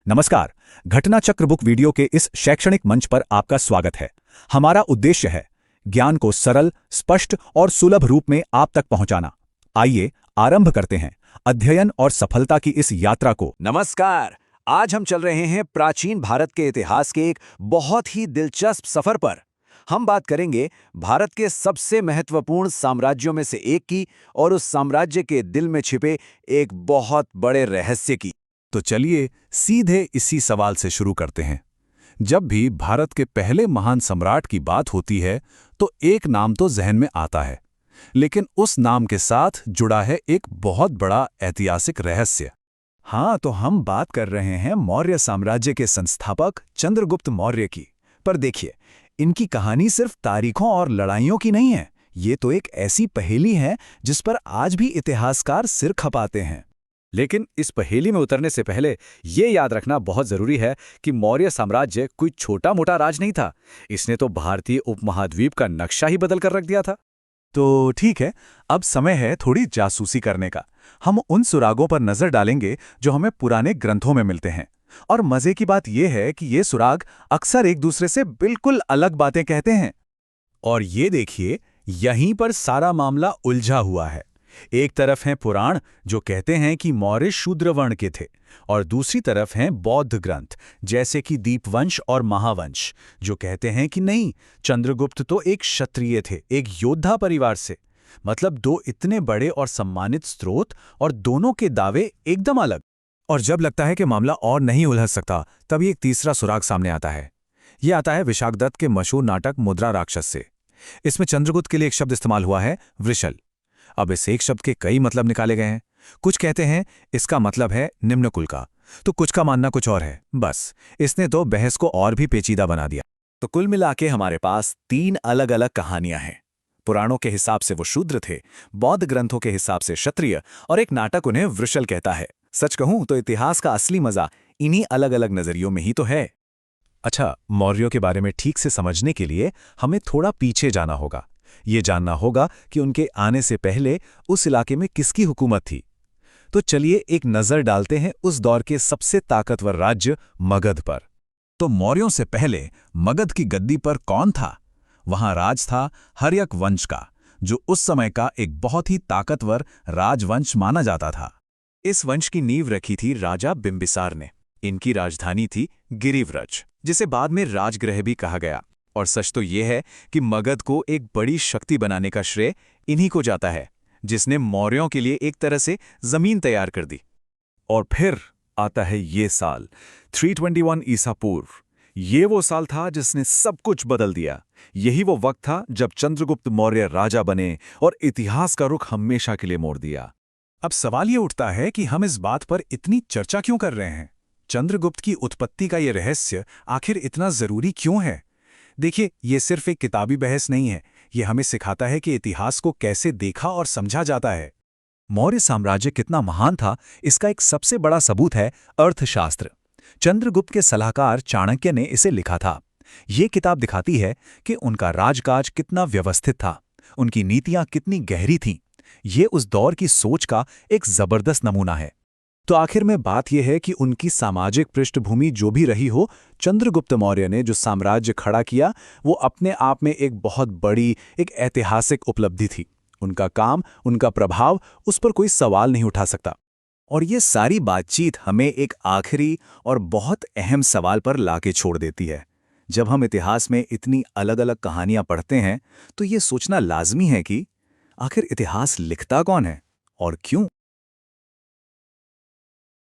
नमस्कार। घटना चक्र बुक वीडियो के इस शैक्षणिक मंच पर आपका स्वागत है। हमारा उद्देश्य है ज्ञान को सरल, स्पष्ट और सुलभ रूप में आप तक पहुंचाना। आइए आरंभ करते हैं अध्ययन और सफलता की इस यात्रा को। नमस्कार। आज हम चल रहे हैं प्राचीन भारत के इतिहास के एक बहुत ही दिलचस्प सफर पर। हम बात करेंगे भारत के सबसे महत्वपूर्ण साम्राज्यों में से एक की और उस साम्राज्य के दिल में छिपे एक बहुत बड़े रहस्य की। तो चलिए सीधे इसी सवाल से शुरू करते हैं। जब भी भारत के पहले महान सम्राट की बात होती है तो एक नाम तो जहन में आता है, लेकिन उस नाम के साथ जुड़ा है एक बहुत बड़ा ऐतिहासिक रहस्य। हाँ, तो हम बात कर रहे हैं मौर्य साम्राज्य के संस्थापक चंद्रगुप्त मौर्य की। पर देखिए, इनकी कहानी सिर्फ तारीखों और लड़ाइयों की नहीं है। ये तो एक ऐसी पहेली है जिस पर आज भी इतिहासकार सिर खपाते हैं। लेकिन इस पहेली में उतरने से पहले ये याद रखना बहुत जरूरी है कि मौर्य साम्राज्य कोई छोटा मोटा राज नहीं था। इसने तो भारतीय उपमहाद्वीप का नक्शा ही बदल कर रख दिया था। तो ठीक है, अब समय है थोड़ी जासूसी करने का। हम उन सुरागों पर नजर डालेंगे जो हमें पुराने ग्रंथों में मिलते हैं। और मजे की बात यह है कि ये सुराग अक्सर एक दूसरे से बिल्कुल अलग बातें कहते हैं। और ये देखिए, यहीं पर सारा मामला उलझा हुआ है। एक तरफ हैं पुराण जो कहते हैं कि मौर्य शूद्र वर्ण के थे, और दूसरी तरफ हैं बौद्ध ग्रंथ जैसे कि दीपवंश और महावंश जो कहते हैं कि नहीं, चंद्रगुप्त तो एक क्षत्रिय थे, एक योद्धा परिवार से। मतलब दो इतने बड़े और सम्मानित स्रोत, और दोनों के दावे एकदम अलग। और जब लगता है कि मामला और नहीं उलझ सकता, तभी एक तीसरा सुराग सामने आता है। यह आता है विशाखदत्त के मशहूर नाटक मुद्रा राक्षस से। इसमें चंद्रगुप्त के लिए एक शब्द इस्तेमाल हुआ है, वृषल। अब इस एक शब्द के कई मतलब निकाले गए हैं। कुछ कहते हैं इसका मतलब है निम्न कुल का, तो कुछ का मानना कुछ और है। बस इसने तो बहस को और भी पेचीदा बना दिया। तो कुल मिलाके हमारे पास तीन अलग अलग कहानियां हैं। पुराणों के हिसाब से वो शूद्र थे, बौद्ध ग्रंथों के हिसाब से क्षत्रिय, और एक नाटक उन्हें वृषल कहता है। सच कहूं तो इतिहास का असली मजा इन्हीं अलग अलग नजरियों में ही तो है। अच्छा, मौर्यों के बारे में ठीक से समझने के लिए हमें थोड़ा पीछे जाना होगा। ये जानना होगा कि उनके आने से पहले उस इलाके में किसकी हुकूमत थी। तो चलिए एक नजर डालते हैं उस दौर के सबसे ताकतवर राज्य मगध पर। तो मौर्यों से पहले मगध की गद्दी पर कौन था? वहां राज था हर्यक वंश का, जो उस समय का एक बहुत ही ताकतवर राजवंश माना जाता था। इस वंश की नींव रखी थी राजा बिंबिसार ने। इनकी राजधानी थी गिरिव्रज, जिसे बाद में राजगृह भी कहा गया। और सच तो यह है कि मगध को एक बड़ी शक्ति बनाने का श्रेय इन्हीं को जाता है, जिसने मौर्यों के लिए एक तरह से जमीन तैयार कर दी। और फिर आता है ये साल 321 ईसा पूर्व। ये वो साल था जिसने सब कुछ बदल दिया। यही वो वक्त था जब चंद्रगुप्त मौर्य राजा बने और इतिहास का रुख हमेशा के लिए मोड़ दिया। अब सवाल ये उठता है कि हम इस बात पर इतनी चर्चा क्यों कर रहे हैं? चंद्रगुप्त की उत्पत्ति का ये रहस्य आखिर इतना जरूरी क्यों है? देखिए, ये सिर्फ एक किताबी बहस नहीं है। ये हमें सिखाता है कि इतिहास को कैसे देखा और समझा जाता है। मौर्य साम्राज्य कितना महान था, इसका एक सबसे बड़ा सबूत है अर्थशास्त्र। चंद्रगुप्त के सलाहकार चाणक्य ने इसे लिखा था। ये किताब दिखाती है कि उनका राजकाज कितना व्यवस्थित था, उनकी नीतियां कितनी गहरी थीं। ये उस दौर की सोच का एक जबरदस्त नमूना है। तो आखिर में बात यह है कि उनकी सामाजिक पृष्ठभूमि जो भी रही हो, चंद्रगुप्त मौर्य ने जो साम्राज्य खड़ा किया वो अपने आप में एक बहुत बड़ी, एक ऐतिहासिक उपलब्धि थी। उनका काम, उनका प्रभाव, उस पर कोई सवाल नहीं उठा सकता। और ये सारी बातचीत हमें एक आखिरी और बहुत अहम सवाल पर लाके छोड़ देती है। जब हम इतिहास में इतनी अलग अलग कहानियां पढ़ते हैं तो ये सोचना लाजमी है कि आखिर इतिहास लिखता कौन है और क्यों?